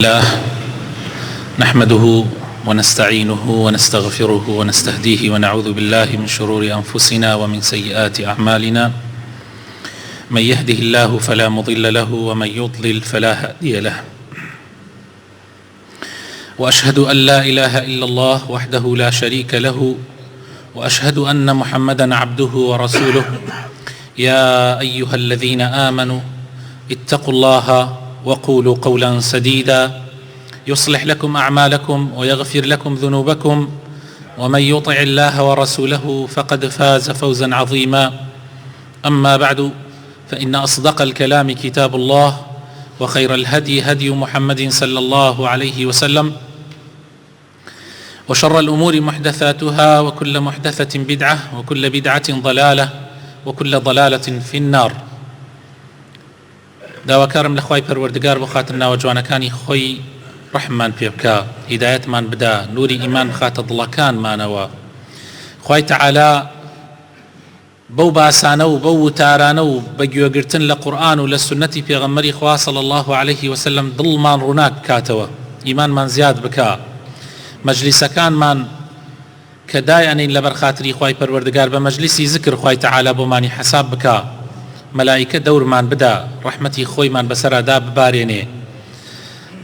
الله نحمده ونستعينه ونستغفره ونستهديه ونعوذ بالله من شرور أنفسنا ومن سيئات أعمالنا. من يهده الله فلا مضل له ومن يضلل فلا هادي له، وأشهد أن لا إله إلا الله وحده لا شريك له، وأشهد أن محمدا عبده ورسوله. يا أيها الذين آمنوا اتقوا الله وقولوا قولا سديدا يصلح لكم أعمالكم ويغفر لكم ذنوبكم، ومن يطع الله ورسوله فقد فاز فوزا عظيما. أما بعد، فإن أصدق الكلام كتاب الله، وخير الهدي هدي محمد صلى الله عليه وسلم، وشر الأمور محدثاتها، وكل محدثة بدعة، وكل بدعة ضلالة، وكل ضلالة في النار. داواکارم لە خوای پەروەردگار بۆ خاتر ناوەجوانەکانی خۆی ڕەحممان پێ بکە، هیدایەتمان بدا، نوری ئیمان بخاتە دڵەکانمانەوە. خوای تەعالا بەو باسانە و بەو وتارانە و بە گوێگرتن لە قورئان و لە سونەتی پێغەمبەری خوا صلی الله عليه وسلم دڵمان ڕووناک بکاتەوە، ئیمانمان زیاد بکە، مەجلیسەکانمان کە دایانین لەبەر خاتری خوای پەروەردگار بە مەجلیسی ذکر خوای تەعالا بۆمانی حەساب بکە، مەلائیکە دەورمان بدا، ڕەحمەتی خۆیمان بەسەرادا ببارێنێ.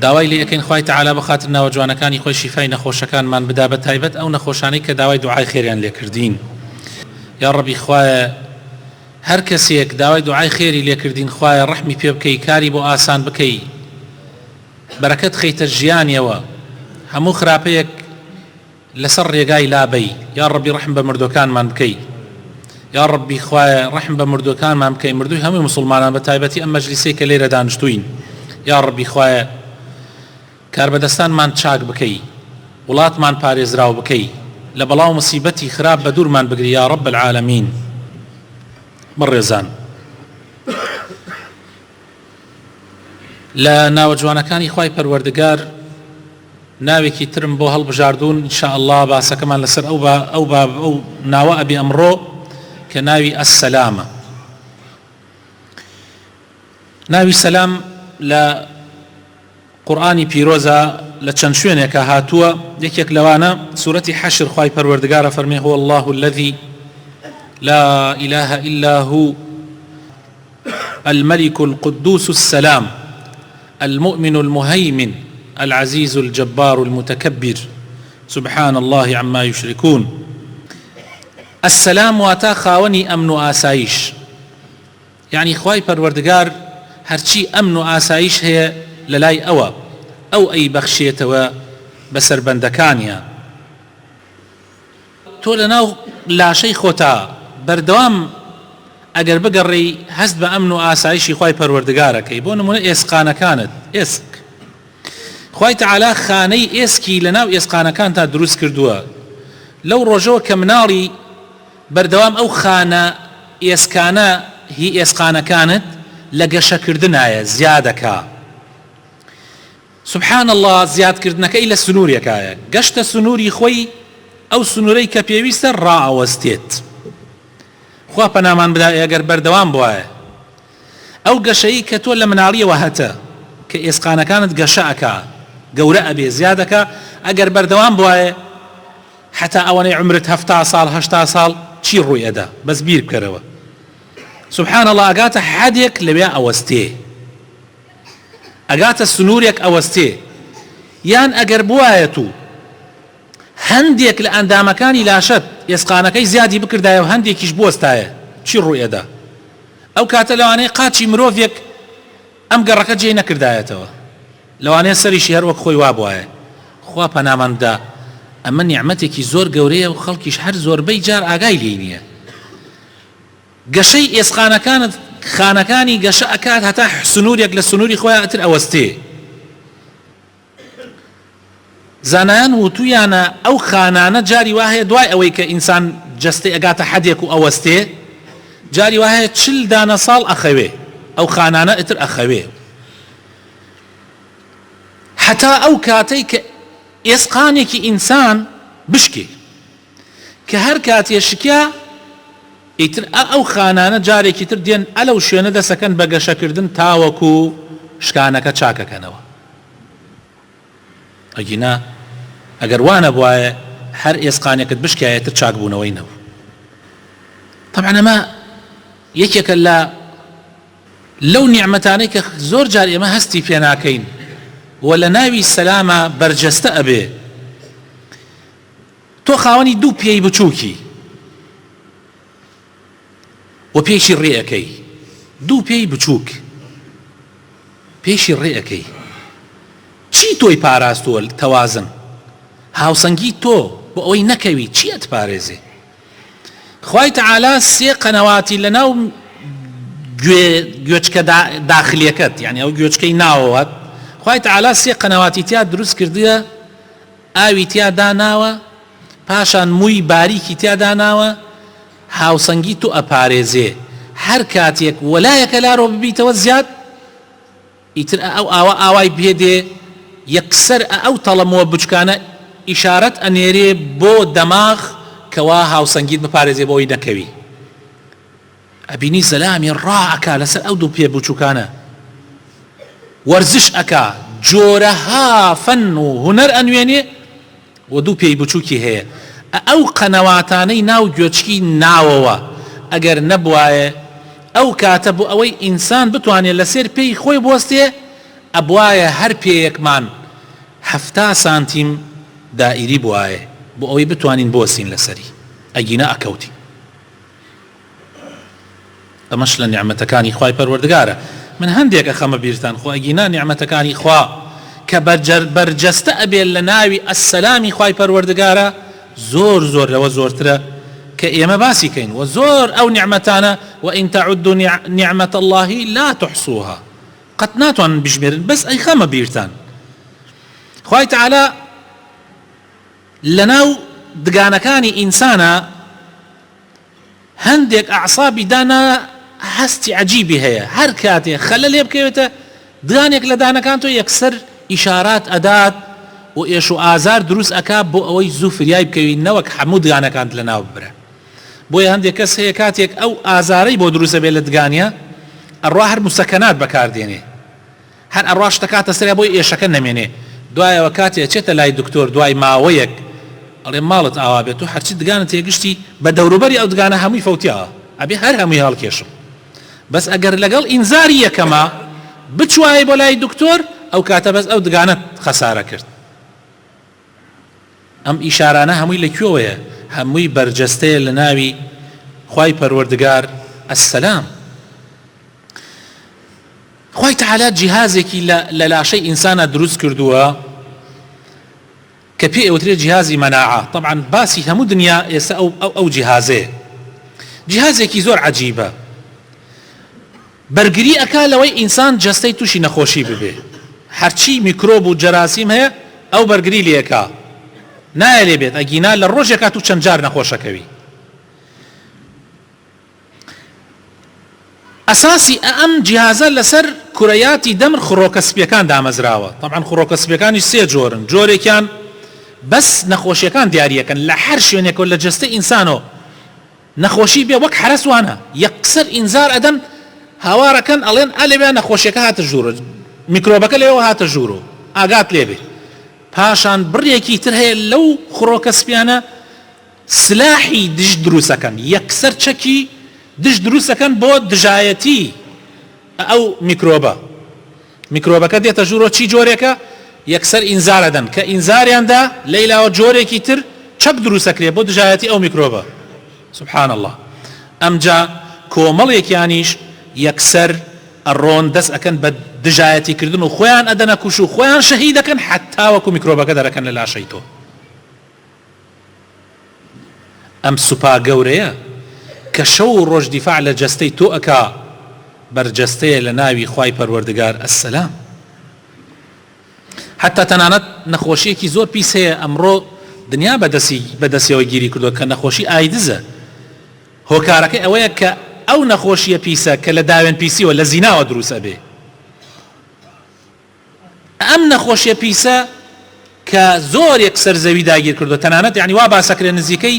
داوای لێ ئەکەین خوای تەعالا بە خاتر ناوەجوانەکانی خۆی شیفای نەخۆشەکانمان بدا، بە تایبەت ئەو نەخۆشانەی کە داوای دوعای خێریان لێکردین. یا ڕەبی خوایە هەر کەسێک داوای دوعای خێری لێکردین، خوایە ڕەحمی پێ بکەی، کاری بۆ ئاسان بکەی، بەرەکەت خەیتە ژیانیەوە، هەموو خراپەیەک لەسەر ڕێگای لابەی. یا ڕەبی ڕەحم بە مردوەکانمان بکەی، یا ڕەبی خوایە ڕەحم بە مردوەکانمان بکەی، مردووی هەمووی مسلمانان بە تایبەتی ئەم مەجلیسەی کە لێرە دانیشتوین. یا ڕەبی خوایە کاربەدەستانمان چاک بکەی، وڵاتمان پارێزراو بکەی، لە بەڵاو مصیبەتی خراپ بە دوورمان بگری یا ڕەب العالەمین. بەڕێزان، لە ناوەجوانەکانی خوای پەروەردگار ناوێکی ترم بۆ هەڵبژاردوون، ئینشا ئەڵڵا باسەکەمان لەسەر ئەو ناوە ئەبێ ئەمڕۆ، کە ناوی ئەسسەلامە. ناوی سەلام لە قورئانی پیرۆزە لە چەند شوێنێکە هاتووە، یەکێک لەوانە سوورەتی حەشر خوای پەروەردگارە فەرمێ هو الله الذي لا إله إلا هو الملك القدوس السلام المؤمن المهيمن العزيز الجبار المتكبر سبحان الله عما يشركون. السلام واتا خاوني أمن آسايش، يعني خوای پەروەردگار هەرچی ئەمن و ئاسایش هەیە لەلای ئەوە، ئەو ئەی بەخشێتەوە بەسەر بەندەکانیە. تۆ لەناو لاشەی خۆتا بەردەوام ئەگەر بگەڕێی هەست بە ئەمن و ئاسایشی خوای پەروەردگارەکەی. بۆ نمونە ئێسقانەکانت، ئێسک خوای تەعالا خانەی ئێسکی لەناو ئێسقانەکانتا دروست کردووە. لەو ڕۆژەوە کە مناڵی بەردەوام ئەو خانە ئێسکانە هی ئێسقانەکانت لە گەشەکردنایە زیادەکە. سبحان الله، زیادکردنەکەی لە سنوورێکایە، گەشتە سنووری خۆی ئەو سنوورەی کە پێویستە ڕائەوەستێت. خوا پەنامان بدا ئەگەر بەردەوام بوایە ئەو گەشەی کە تۆ لە مناڵیەوە هەتە کە ئێسقانەکانت گەشە ئەکا، گەورە ئەبێ، زیادەکە، ئەگەر بەردەوام بوایە حتا ئەوەنەی عمرت 70 ساڵ 80 ساڵ چی ڕووی ئەدا؟ بەس بیر بکەرەوە. سبحان الله، ئەگاتە حەدێک لەوێ ئەوەستێ، ئەگاتە سنوورێک ئەوەستێ. یان ئەگەر بوایەت و هەندێک لە ئەندامەکانی لاشەت ئێسقانەکەی زیادی بکردایە و هەندێکیش بوەستایە، چی ڕووی ئەدا؟ ئەو کاتە لەوانەیە قاچی مرۆڤێک ئەم گەڕەکە جێی نەکردایەتەوە، لەوانەیە سەریشی هەر وەک خۆی وابوایە. خوا پەنامان بدا، ئەمە نیعمەتێکی زۆر گەورەیە و خەڵکیش هەر زۆربەی جار ئاگای لێی نییە. گەشەی ئێسقانەکانت، خانەکانی گەشە ئەکات هەتا سنوورێک لە سنووری خۆیان ئەتر ئەوەستێ. زانایان وتویانە ئەو خانانە جاری وایە دوای ئەوەی کە ئینسان جەستەی ئەگاتە حەدێک و ئەوەستێ، جاری وایە 40 دانە ساڵ ئەخەوێ، ئەو خانانە ئەتر ئەخەوێ، حتا ئەو کاتەی کە ئێسقانێکی ئینسان بشکێ، کە هەر کاتێ شکیا ئیتر ئەو خانانە جارێکی تر دێن ئەلەو شوێنە دەسەکەن بە گەشەکردن تاوەکو شکانەکە چاکەکەنەوە. ئەگینا ئەگەر وانە بواە هەر ئێسقانێکت بشکایەتر چاکبوونەوەی نەبوو. طبعا ئەمە یەکێکە لەو نیعمەتانەی کە زۆر جار ئێمە هەستی پێ ناکەین و لە ناوی سەلامە بەرجەستە ئەبێ. تۆ خاوەنی دوو پێی بچووکی و پێشی ڕێەکەی، دوو پێی بچووک پێشی ڕێەکەی، چی تۆی پاراستووە تەوازن؟ هاوسەنگی تۆ بۆ ئەوەی نەکەوی چی ئەتپارێزێ؟ خوای تەعالا سێ قەنەواتی لەناو گوێچکە داخلیەکەت، یعنی ئەو گوێچکەی ناوەوەت، خوای تەعالا سێ قەنەواتی تیا دروست کردووە، ئاوی تیا داناوە، پاشان مووی باریکی تیا داناوە، هاوسەنگی تو ئەپارێزێ. هەر کاتێک وەلایەکە لارۆ ببیتەوە زیاد ئیتر ئەو ئاوای پێدێ یەکسەر ئەو تەڵەمەوە بچکانە ئیشارەت ئەنێرێ بۆ دەماغ کەوا هاوسەنگیت بپارێزێ بۆی نەکەوی. ئەبینی زەلامی ڕائەکا لەسەر ئەو دوو پێ بچووکانە، وەرزش ئەکا، جۆرەها فەن و هونەر ئەنوێنێ و دوو پێی بچووکی هەیە. ئەو قەنەواتانەی ناو گوێچکی ناوەوە ئەگەر نەبوایە ئەو کاتە بۆ ئەوەی ئینسان بتوانێت لەسێر پێی خۆی بوەستێ ئەبوایە هەر پێیەکمان 70 سانتیم دائیری بوایە بۆ ئەوەی بتوانین بۆسین لەسەری، ئەگینا ئەکەوتی. ئەمەش لە نیعمەتەکانی خوای پەروەردگارە. من هەندێک ئەخەمە بیرتان خۆ ئەگینا نیعمەتەکانی خوا کە بەرجەستە ئەبێت لە ناوی ئەسسەلامی خوای پەروەردگارە زۆر زۆر لەوە زۆرترە کە ئێمە باسی کەین و زۆر ئەو نیعمەتانە وئین تەعودوا نیعمەت الله لا تحصوها، قەت ناتوانن بژمێرن. بەس ئەی خەمە بیرتان خوای تەعالا لەناو دگانەکانی ئینسانە هەندێک ئەعسابی دانا هەستی عەجیبی هەیە، هەر کاتێ خەلە لێ بکەوێتە دانێک لە دانەکان تۆ یەکسەر ئیشارات ئەدات و ئێش و ئازار دروست ئەکا بۆ ئەوەی زوو فریای بکەوی نەوەک هەموو دگانەکانت لەناو ببرە. بۆیە هەندێک کەس هەیە کاتێک ئەو ئازارەی بۆ دروستە بێت لە دگانیە ئەڕوا هەر موسەکەنات بەکاردێنێ، هەر ئەڕوا شتەکاتە سەریا بۆی ئێشەکە نەمێنێ. دوایەوە کاتێک چێتە لای دکتۆر دوای ماوەیەک ئەڵێ ماڵت ئاوا بێت و هەرچی دگانت تێگشتی بە دەوروبەری ئەو دگانە هەمووی فەوتیەوە ئەبێ هەر هەمووی هەڵکێشم. بەس ئەگەر لەگەڵ ئینزاری یەکەمە بچوایە بۆ لای دکتۆر ئەو کاتە بەس ئەو دگانت خەسارە کرد. ئەم ئیشارانە هەمووی لەکوێوەیە؟ هەمووی بەرجەستەیە لە ناوی خوای پەروەردگار ئەسسەلام. خوای تەعالا جیهازێکی لە لاشەی ئینسانە دروست کردووە کە پێی ئەوترێت جیهازی مەناعە. طبعا باسی هەموو دنیا ئێستا ئەو جیهازەیە، جیهازێکی زۆر عەجیبە، بەرگری ئەکا لەوەی ئینسان جەستەی تووشی نەخۆشی ببێ. هەرچی میکرۆب و جەراسیم هەیە ئەو بەرگری لێکا نایە لێ بێت، ئەگینا لە ڕۆژێکا تو چەند جار نەخۆشەکەوی. ئەساسی ئەم جیهازە لەسەر کوڕەیاتی دەمر خڕۆکەسپیەکان دامەزراوە. طبعا خڕۆکەسپیەکانی سێ جۆرن، جۆرێکیان بەس نەخۆشیەکان دیاریەکەن لە هەر شوێنێک لە جەستەی ئینسانەوە نەخۆشی بێ وەک حرەسوانە یەکسەر ئینزار ئەدەن، هاوارەکەن ئەڵێن ئەلێبێ نەخۆشیەکە هاتە ژوورە، میکرۆبەکە لێەوە هاتە ژوورۆ ئاگات لێبێ. پاشان بڕێکی تر هەیە لەو خڕۆکەسپیانە سلاحی دژ دروستەکەن، یەکسەر چەکی دژ دروستەکەن بۆ دژایەتی ئەو میکرۆبەکە دێتە ژوورۆ. چی جۆرێکە؟ یەکسەر ئینزارەدەن کە ئینزاریاندا لەیلاوە جۆرێکی تر چەک دروستەکرێ بۆ دژایەتی ئەو میکرۆبە. سبحان الله. ئەمجا کۆمەڵێکیانیش یەکسەر ئەڕۆن دەست ئەکەن بە دژایەتی کردن و خۆیان ئەدەنە کوش و خۆیان شەهید دەکەن حتا وەکو میکرۆبەکە دەرەکەن لە لاشەی تۆ. ئەم سوپا گەورەیە کە شەو و ڕۆژ دیفاع لە جەستەی تۆ ئەکا بەرجەستەیە لە ناوی خوای پەروەردگار ئەسسەلام. حتا تەنانەت نەخۆشیەکی زۆر پیس هەیە ئەمڕۆ دنیا بەدەستیەوە گیری کردووە کە نەخۆشی ئایدزە. هۆکارەکەی ئەوەیە کە ئەو نەخۆشیە پیسە کە لە داوێن پیسیوە لە زیناوە دروستە بێ. ئەم نەخۆشیە پیسە کە زۆر یەکسەر زەوی داگیر کردووە، تەنانەت یعنی وا باسەکرێ نزیکەی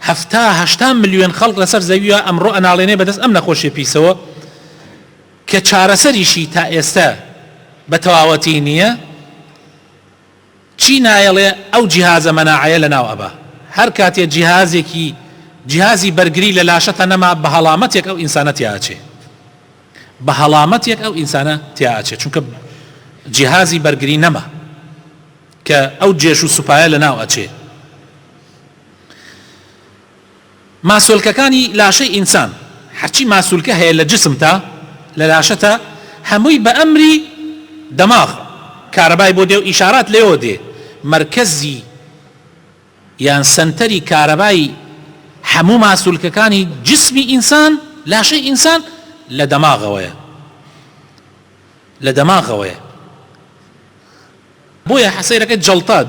70-80 ملیۆن خەڵک لەسەر زەویە ئەمڕۆ ئەناڵێنێ بەدەست ئەم نەخۆشیە پیسەوە کە چارەسەریشی تا ئێستا بە تەواوەتی نییە. چی نایەڵێ ئەو جیهازە مەناعەیە لەناو ئەبا هەر کاتێ جیهازی بەرگری لە لاشەتە نەما بە هەڵامەتێک ئەو ئینسانە تیاچێ بە هەڵامەتێک ئەو ئینسانە تیاچێ چونکە جیهازی بەرگری نەما کە ئەو جێش و سوپایە لەناو ئەچێ ماسۆلکەکانی لاشەی ئینسان هەرچی ماسوولکە هەیە لە جسم تا لە لاشەتە هەمووی بە ئەمری دەماغ کارەبای بۆ دێ و ئیشارات لێەوە دێ مرکزی یان سنتەری کارەبای هەموو ماسوولکەکانی جسمی ئینسان لاشەی ئینسان لە دەماغەوەیە بۆیە حەسەیرەکەی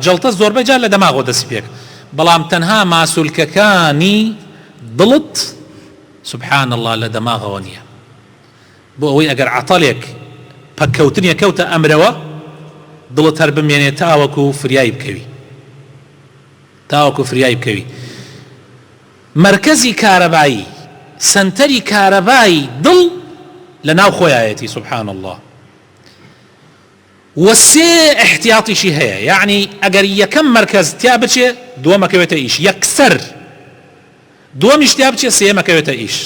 جەڵتە زۆربەی جار لە دەماغەوە دەسی پێک بەڵام تەنها ماسوولکەکانی دڵت سبحان الله لە دەماغەوە نییە بۆ ئەوەی ئەگەر عەتەڵێک پەککەوتنیە کەوتە ئەمرەوە دڵت هەر بمێنێ تاوەکو فریایی بکەوی مرکزی کارەبایی سنتەری کارەبایی دڵ لە ناو خۆیایەتی سبحان الله وسێ احتیاطیشی هەیە یعنی ئەگەر یەکەم مرکز تیا بچێ دووەمەکەوێتە ئیش یەکسەر دووەمیش تیا بچێ سێمەکەوێتە ئیش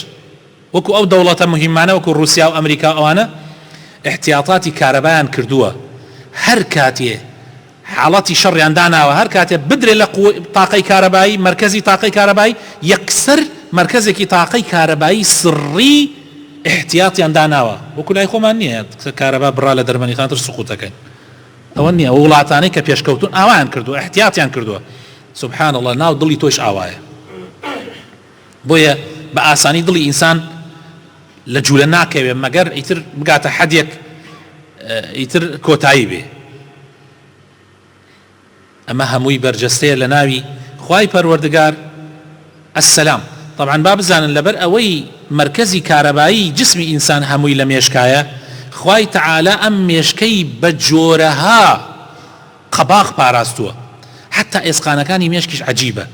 وەکو ئەو دەوڵەتە مهمانە وەکو رووسیا و ئەمریکا ئەوانە احتیاطاتی کارەبایان کردووە هەر کاتێ حاڵەتی شەڕیان داناوە هەر کاتێ بدرێ لە تاقەی کارەبایی مرکزی تاقەی کارەبایی یەکسەر مرکزێکی تاقەی کارەبایی سڕی احتیاطیان داناوە وەکو لای خۆمان نییە کارەبا بڕا لە دەرمەنیخانتر سقوتەکەن ئەوە نییە وڵاتانەی کە پێشکەوتون ئاوایان کردووە احتیاطیان کردووە سبحان الله ناو دڵی تۆش ئاوایە بۆیە بە ئاسانی دڵی ئینسان لە جوولە ناکەوێت مەگەر ئیتر بگاتە حەدێک ئیتر کۆتایی بێ ئەمە هەمووی بەرجەستەیە لە ناوی خوای پەروەردگار السلام طبعا با بزانن لەبەر ئەوەی مرکزی کارەبایی جسمی ئینسان هەمووی لە مێشکایە خوای تەعالا ئەم مێشکەی بە جۆرەها قەباغ پاراستووە حتا ئێسقانەکانی مێشکیش عەجیبە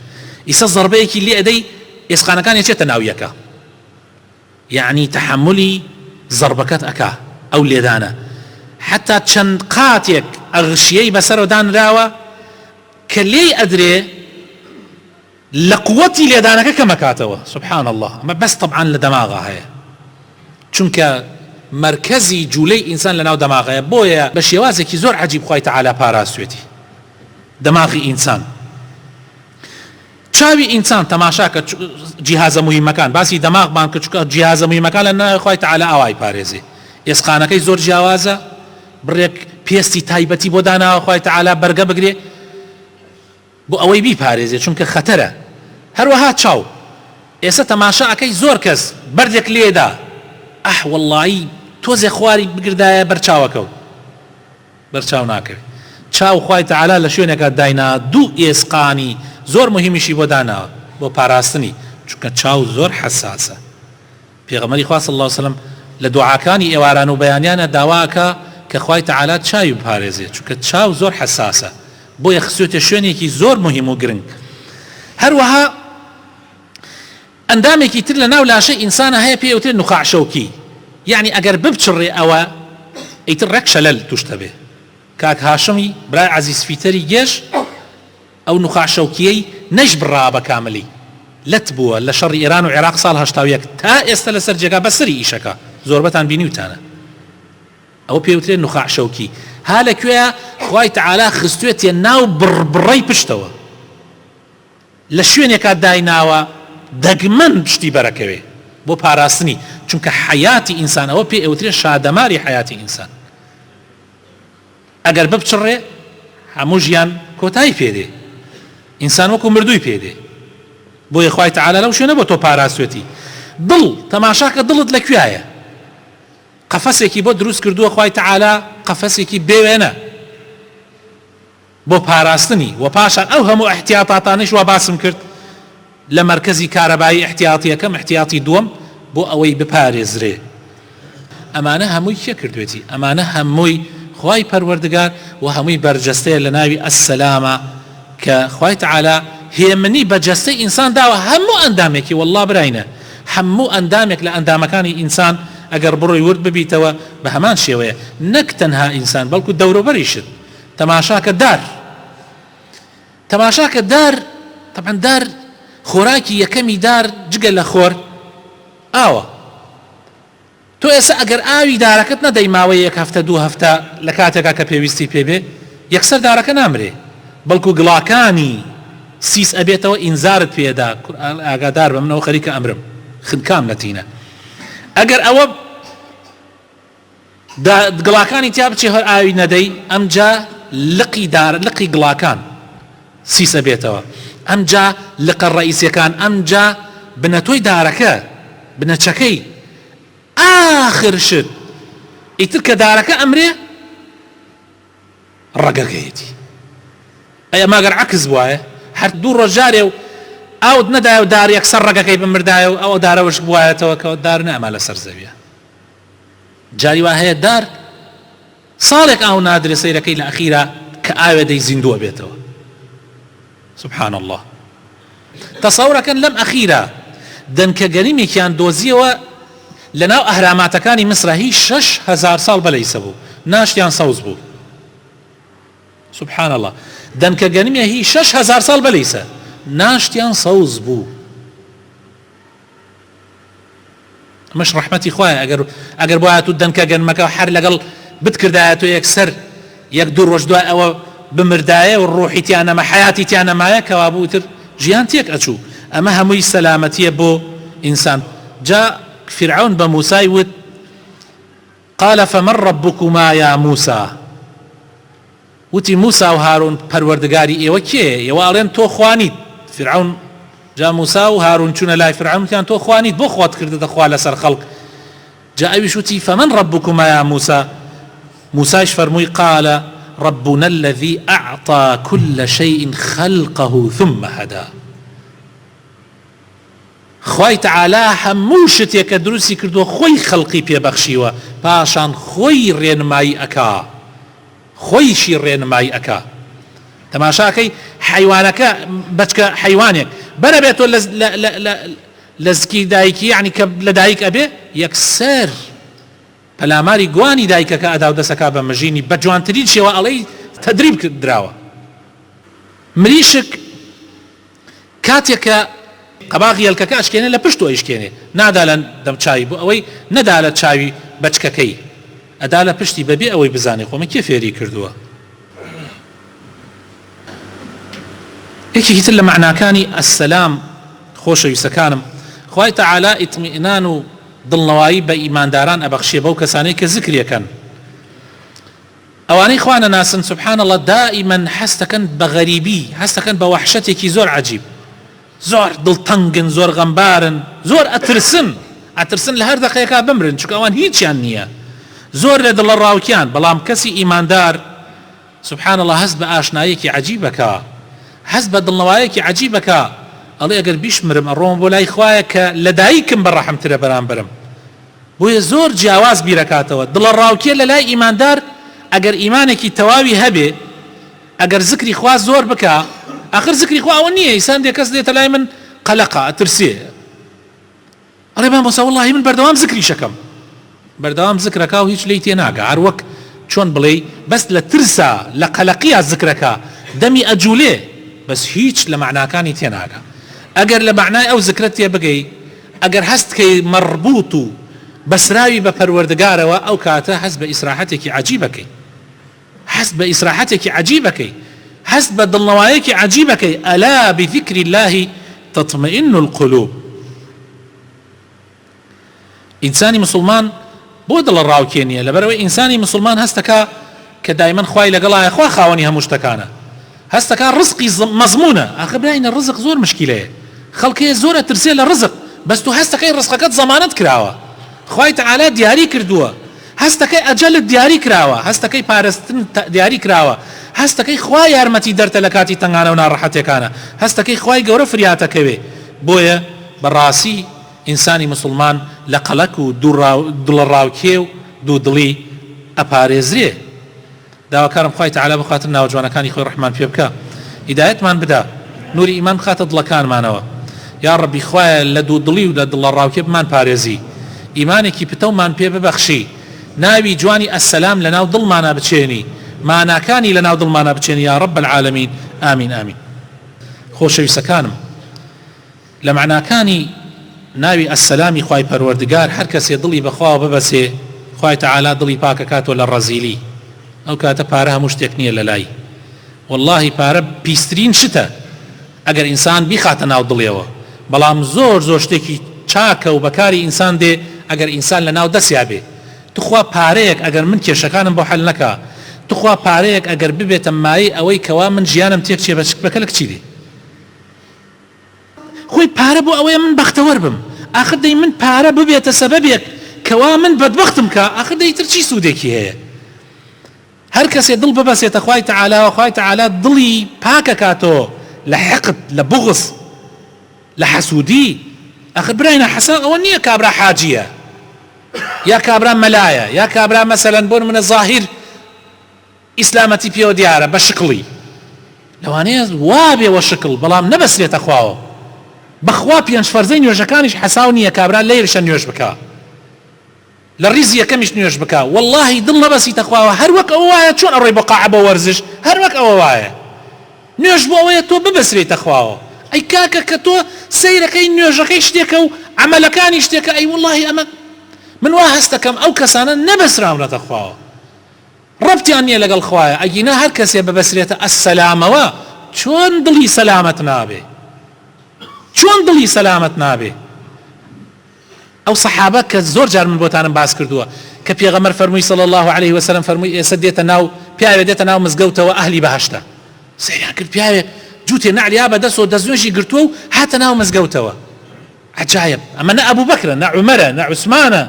ئیسا زەربەیەکی لێ ئەدەی ئێسقانەکان یەچێتە ناو یەکە یعنی تەحملی زەربەکەت ئەکا ئەو لێدانە حتا چەند قاتێک ئەغشیەی بەسەرەوە دانراوە کە لێی ئەدرێ لە قووەتی لێدانەکە کەمەکاتەوە سبحان الله ئەمە بەس طبعا لە دەماغە هەیە چونکە مرکزی جوولەی ئینسان لە ناو دەماغەیە بۆیە بە شێوازێکی زۆر عەجیب خوای تەعالا پاراستوێتی دەماغی ئینسان چاوی ئینسان تەماشاکە جیهازە موهیمەکان باسی دەماغمان کە چونکە جیهازە موهیمەکان لە ناوی خوای تەعالا ئاوای پارێزێ ئێسقانەکەی زۆر جیاوازە بڕێک پێستی تایبەتی بۆ داناوە خوای تەعالا بەرگە بگرێ بۆ ئەوەی بیپارێزێ چونکە خەتەرە هەروەها چاو ئێستا تەماشاکەی زۆر کەس بەردێک لێدا وەڵڵاهی تۆزێ خواری بگردایە بەرچاوەکەوت بەرچاو ناکەوێت چاو خوای تەعالا لە شوێنێکە داینا دوو ئێسقانی زۆر مهمیشی بۆ داناوە بۆ پاراستنی چونکە چاو زۆر حەساسە پێغەمبەری خوا صلی الله علیه وسلم لە دوعاکانی ئێواران و بەیانیانە داواکە کە خوای تەعالا چاوی بپارێزێت چونکە چاو زۆر حەساسە بۆیە خسوێتە شوێنێکی زۆر مهم و گرنگ هەروەها ئەندامێکی تر لە ناو لاشەی ئینسانە هەیە پێوترێت نخاع شەوکی یعنی ئەگەر ببچڕێ ئەوە ئیتر ڕێک شەلەل توشتە بێ کاک هاشمی برای عەزیز فیتەری گێژ ئەو نخاع شەوکیەی نەش بڕا بە کاملی لەت بووە لە شەڕی ئێران و عێراق ساڵ 81 تا ئێستا لەسەر جێگا بەسەری ئیشەکە زۆربەتان بینیوتانە ئەوە پێوترێت نخاع شەوکی ها لەکوێیە خوای تەعالا خستوێتە ناو بڕبڕەی پشتەوە لە شوێنێکا دایناوە دەگمەن پشتی بەرەکەوێ بۆ پاراستنی چونکە حیاتی ئینسان ئەوە پێ ئەوترێت شادەماری حیاتی ئینسان ئەگەر ببچڕێ هەموو ژیان کۆتایی پێدێ ئینسان وەکو مردووی پێدێ بۆیە خوای تەعالا لەو شوێنە بۆ تۆ پاراستوێتی دڵ تەماشاکە دڵت لەکوێیە قەفەسێکی بۆ دروست کردووە خوای تەعالا قەفەسێکی بێوێنە بۆ پاراستنی و پاشان ئەو هەموو احتیاطاتانش وا باسم کرد لە مرکزی کارەبایی احتیاطی یەکەم احتیاطی دووەم بۆ ئەوەی بپارێزرێ ئەمانە هەمووی کێ کردوێتی ئەمانە هەمووی خوای پەروەردگار و هەمووی بەرجەستەیە لە ناوی ئەسسەلامە کە خوای تەعالا هێمنی بەجەستەی ئینسان داوە هەموو ئەندامێکی وەڵڵا براینە هەموو ئەندامێک لە ئەندامەکانی ئینسان ئەگەر بڕۆی ورد ببیتەوە بە هەمان شێوەیە نەک تەنها ئینسان بەڵکو دەوروبەریشت تەماشاکە دار تەماشاکە دار طبعا دار خۆراکی یەکەمی دار جگە لە خۆر ئاوە تۆ ئێستا ئەگەر ئاوی دارەکەت نەدەی ماوەی 1 هەفتە 2 هەفتە لە کاتێکا کە پێویستی پێبێ یەکسەر دارەکە نامرێ بەڵکو گڵاکانی سیس ئەبێتەوە ئینزارت پێدا ئاگادار بە منەوە خەریکە ئەمرم خنکام نەتینە ئەگەر ئەوە گڵاکانی تیا بچێ هەر ئاوی نەدەی ئەمجا لقی گڵاکان سیس ئەبێتەوە ئەمجا لقە ڕئیسیەکان ئەمجا بنەتۆی دارەکە بنەچەکەی آخر شت ئیتر کە دارەکە ئەمرێ ڕەگەکەیەتی ئەیە ماگەر عکس بواە هەر دوو ڕۆژارێ و ئاوت نەدایە و دار یەکسەر ڕەگەکەی بمردایە و ئەوە دارەوەش بواەتەوە کەەوە دار نەما لە سەر زەویە جاری وا هەیە دار ساڵێک ئاو نادرێ سەیرەکەی لە ئەخیرا کە ئاوێدەی زیندووە بێتەوە سبحان الله تەسەورەکەن لەم ئەخیرا دەنکە گەنیمێکیان دۆزیەوە لەناو ئەهراماتەکانی میسرە هی 6,000 ساڵ بەلەیسە بوو ناشتیان سەوز بوو سبحان الله دەنکە گەنیمێ هی 6,000 ساڵ بەلەیسە ناشتیان سەوز بوو مش ڕەحمەتی خوایە ئەگەر بۆایە تو دەنکە گەنمەکە هەر لەگەڵ بتکردایە تۆ یەکسەر 1-2 ڕۆژ دوای ئەوە بمردایە و ڕۆحی تیانەمە حیاتی تیانەمایە کەوا بووتر ژیان تێک ئەچوو ئەمە هەمووی سەلامەتیە بۆ ئینسان جا فرعون بە موسای وت قال فمن ربكما يا موسى وتی موسا و هارون پەروەردگاری ئێوە کێ ئێوە ئەڵێن تۆ خوانیت فرعون جا موسا و هارون چوونە لای فرعون وتیان تۆ خوانیت بۆ خۆت کردەتە خوا لەسەر خەڵق جا ئەویش وتی فمن ربكما يا موسى موساش فەرمووی قال ربنا الذي أعطى كل شيء خلقه ثم هدى خوای تعالی هەموو شتێکە دروستی کردووە خۆی خەڵقی پێبەخشیوە پاشان خۆی ڕێنمایی ئەکا خۆیشی ڕێنمایی ئەکا تەماشاکەی حیوانەکە بچکە حیوانێک بەرە بێتۆ لە زکی دایکی یعنی کە لە دایک ئەبێ یەکسەر پەلاماری گوانی دایکەکە ئەدا و دەسەکا بە مژینی بە جوانترین شێوە ئەڵەی تەدریب کراوە مریشک کاتێکە قەباغی هەلکەکە ئەشکێنێ لە پشت ئەیشکێنێ نادا لە دەم چاوی بۆ ئەوەی نەدا لە چاوی بەچکەکەی ئەدا لە پشتی بەبێ ئەوەی بزانێ خۆمە کێ فێری کردووە یەکێکی تر لە معناکانی ئەسسەلام خۆشەویستەکانم خوای تەعالی ئیتمیئنان و دڵنەوایی بە ئیمانداران ئەبەخشێ بەو کەسانەی کە زکرێکەن ئەوانەی خوا نەناسن سبحان الله دائیمەن هەست دەکەن بە غەریبی هەست دەکەن بە وەحشەتێکی زۆر عەجیب زۆر دڵتەنگن زۆر غەمبارن زۆر ئەترسن لە هەر دەقەیەکا بمرن چونکە ئەوان هیچیان نییە زۆر لە دڵە ڕاوکیان بەڵام کەسی ئیماندار سبحان الله هەست بە ئاشنایەکی عەجیبەکە هەست بە دڵنەوایەکی عەجیبەکە ئەڵێ ئەگەر بیشمرم ئەڕۆم بۆ لای خوایە کە لە دایکم بەڕەحمترە بەرامبرم بۆیە زۆر جیاواز بیرەکاتەوە دڵە ڕاوکیە لە لای ئیماندار ئەگەر ئیمانێکی تەواوی هەبێ ئەگەر زکری خوا زۆر بکە آخر زکری خوا ئەوە نییە ئیسان دێ کەس دێتە لای من قەلەقە ئەترسێ ئەڵێ مامۆستا وەڵڵاهی من بەردەوام زکری شەکەم بەردەوام زکرەکە و هیچ لی تێناگە هەر وەک چۆن بڵێ بەس لە ترسا لە قەلەقیە زکرەکە دەمی ئەجوولێ بەس هیچ لە معناکانی تێناگە ئەگەر لە معنای ئەو زکرەت تێ بگەی ئەگەر هەستکەی مەڕبوط و بەسراوی بە پەروەردگارەوە ئەو کاتە هەست بە ئیسراحەتێکی عەجیبەکەی هەست بە ئیسراحەتێکی عەجیبەکەی هەست بە دڵنەوایەکی عەجیبەکەی ئەلا بذیکری الله تطمئن القلوب ئینسانی مسلمان بۆ دڵە ڕاوکێنیە لەبەرەوەی ئینسانی مسلمان هەستەکە کە دایمەن خوای لەگەڵایە خوا خاوەنی هەموو شتەکانە هەستەکە ڕزقی مەزمونە ئاخر براینە ڕزق زۆر مشکیلەیە خەڵکەیە زۆرە ترسێ لە ڕزق بەس تو هەستەکەی ڕزقەکەت زەمانەت کراوە خوای تەعالی دیاری کردووە هەستەکەی ئەجەلت دیاری کراوە هەستەکەی پارەستن دیاری کراوە هەستەکەی خوا یارمەتی دەرتە لە کاتی تەنگانە و ناڕەحەتێکانە هەستەکەی خوای گەورە فریاتەکەوێ بۆیە بەڕاستی ئینسانی مسلمان لە قەلەک و دڵە ڕاوکێ و دوو دڵی ئەپارێزرێ داواکارم خوای تەعالی بخاتر ناوجوانەکانی خۆی ڕەحمان پێ بکە هیدایەتمان بدا نوری ئیمان بخاتە دڵەکانمانەوە یا ڕەبی خوایە لە دوو دڵی و لە دڵە ڕاوکێ بمان پارێزی ئیمانێکی پتەومان پێ ببەخشی ناوی جوانی ئەسسەلام لە ناو دڵمانە بچێنی ماناکانی لە ناو دڵمانە بچێنی یا ڕەب العالەمین ئامین ئامین خۆشەویستەکانم لە معناکانی ناوی ئەسسەلامی خوای پەروەردگار هەر کەسێ دڵی بەخوا ببەسێ خوای تەعالا دڵی پاکەکاتەوە لە ڕەزیلی ئەو کاتە پارە هەموو شتێک نییە لە لای واللهی پارە پیسترین شتە ئەگەر ئینسان بیخاتە ناو دڵیەوە بەڵام زۆر شتێکی چاکە و بەکاری ئینسان دێ ئەگەر ئینسان لە ناو دەستیا بێ توخوا پارەیەک ئەگەر من کێشەکانم بۆ حەل نەکا توخوا پارەیەک ئەگەر ببێتە مای ئەوەی کەوا من ژیانم تێک چێ بەکە لە کچی دێ خۆی پارە بۆ ئەوەیە من بەختەوەر بم ئاخر دەی من پارە ببێتە سەبەبێک کەوا من بەدبەختم کە ئاخر دەیتر چی سوودێکی هەیە هەر کەسێ دڵ ببەسێتە خوای تەعالا و خوای تەعالا دڵی پاکەکاتەوە لە حقد لە بغض لە حەسوودی ئاخر براینە حەسەن ئەوە نییە کابرا حاجیە یا کابرا مەلایە یا کابرا مەسەلەن بۆ منە زاهیر ئیسلامەتی پێوە دیارە بە شکڵی لەوانەیە وا بێوە شکڵ بەڵام نەبەسرێتە خواوە بەخوا پێنج فەرزەی نوێژەکانیش حەساو نییە کابرا لەیرشە نوێژ بکە لە ڕیزی یەکەمیش نوێژ بکە واللهی دڵ نەبەسیتە خواوە هەر وەک ئەوە وایە چۆن ئەڕۆی بۆ قاعە بە وەرزش هەر وەک ئەوە وایە نوێژ بۆ ئەوەیە تۆ ببەسرێتە خواوە ئەی کاکە کە تۆ سەیرەکەی نوێژەکەی شتێکە و عەمەلەکانی شتێکە ئەی واللهی ئەمە من وا هەست دەکەم ئەو کەسانە نەبەسراونەتە خواوە ڕەبتیان نییە لەگەڵ خوایە ئەگینە هەر کەسێ ببەسرێتە ئەسسەلامەوە چۆن دڵی سەلامەت نابێ چۆن دڵی سەلامەت نابێ ئەو سەحابە کە زۆر جار من بۆتانم باس کردووە کە پێغەمبەر فەرمووی صلی الله عليه وسلم فەرمووی ئێستا دێتە ناو پیاوێ دێتە ناو مزگەوتەوە ئەهلی بەهەشتە سەیریان کرد پیاوێ جووتێ نەعلیا بەدەستەوە دەستنوێژی گرتووە و هاتە ناو مزگەوتەوە عجایب ئەمە نە ئەبوو بەکرە نە عومەرە نە عوسمانە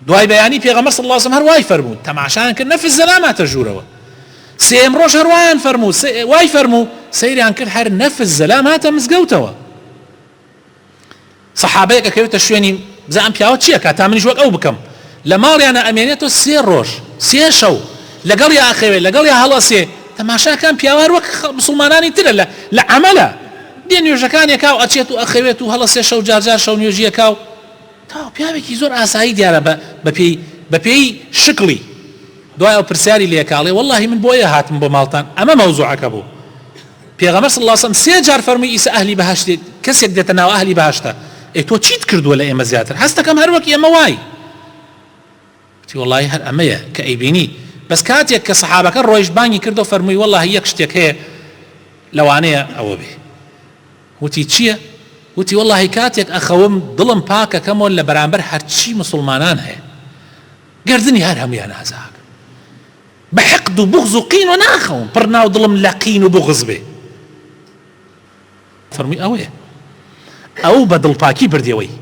دوای بەیانی پێغەمبەر صلی الله عليه وسلم هەر وای فەرموو تەماشایان کرد نەفی الزەلاماتە ژوورەوە سێم ڕۆژ هەر وایان فەرموو وای فەرموو سەیریان کرد هەر نەفی الزەلاماتە مزگەوتەوە سەحابەیەک ئەکەوێتە شوێنی بزانم پیاوە چییە کە تا منیش وەک ئەو بکەم لە ماڵیانە ئەمێنێتەوە سێ ڕۆژ سێ شەو لەگەڵیا ئەخەوێت لەگەڵیا هەڵەسێ تەماشاکان پیاوە وەک مسلمانانی ترە لە عەمەلە دێ نوێژەکانێکا و ئەچێت و ئەخەوێت و هەڵەسێ شەو جارجار شەو نوێژیەکا و تا پیاوێکی زۆر ئاسایی دیارە بەپێی شکڵی دوای ئەو پرسیاری لێکاڵێ واللهی من بۆیە هاتم بۆ ماڵتان ئەمە مەوزوعەکە بوو پێغەمبەر صلی الله عليه وسلم سێ جار فەرمووی ئیسا ئەهلی بەهەشت کەسێک دێتە ناو ئەهلی بەهەشتە ئەی تۆ چیت کردووە لە ئێمە زیاتر هەست دەکەم هەر وەک ئێمە وای تی واللهی هەر ئەمەیە کە ئەیبینی بەس کاتێک کە سەحابەکە ڕۆیشت بانگی کردو فەرمووی واللهی یەک شتێک هەیە لەوانەیە ئەوە بێ وتی چییە وتی واللهی کاتێک ئەخەوم دڵم پاکەکەمەوە لە بەرامبەر هەرچی مسلمانان هەیە گردنی هەر هەمویان ئازاک بە حقد و بغض و قین و ناخەوم پڕ ناو دڵم لە قین و بغض بێ فەرمووی ئەوەیە ئەو بە دڵپاکی بردیەوەی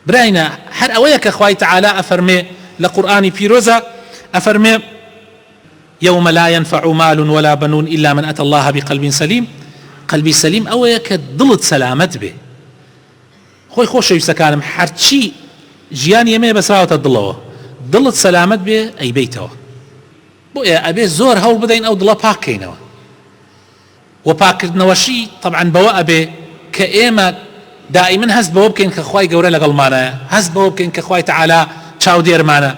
براینە هەر ئەوەیە کە خوای تەعالا ئەفەرمێ لە قورئانی پیرۆزە ئەفەرمێ يوم لا ينفع مال ولا بنون إلا من أتى الله بقلب سليم قلبی سەلیم ئەوەیە کە دڵت سەلامەت بێ خۆی خۆشەویستەکانم هەرچی ژیانی ئێمەیە بەسراوەتە دڵەوە دڵت سەلامەت بێ ئەیبەیتەوە بۆیە ئەبێ زۆر هەوڵ بدەین ئەو دڵە پاککەینەوە و پاکردنەوەشی طبعا بەوە ئەبێ کە ئێمە دائیمەن هەست بەوە بکەین کە خوای گەورە لەگەڵمانە هەست بەوە بکەین کە خوای تەعالا چاودێرمانە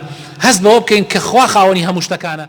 هەست بەوە بکەین کە خوا خاوەنی هەموو شتەکانە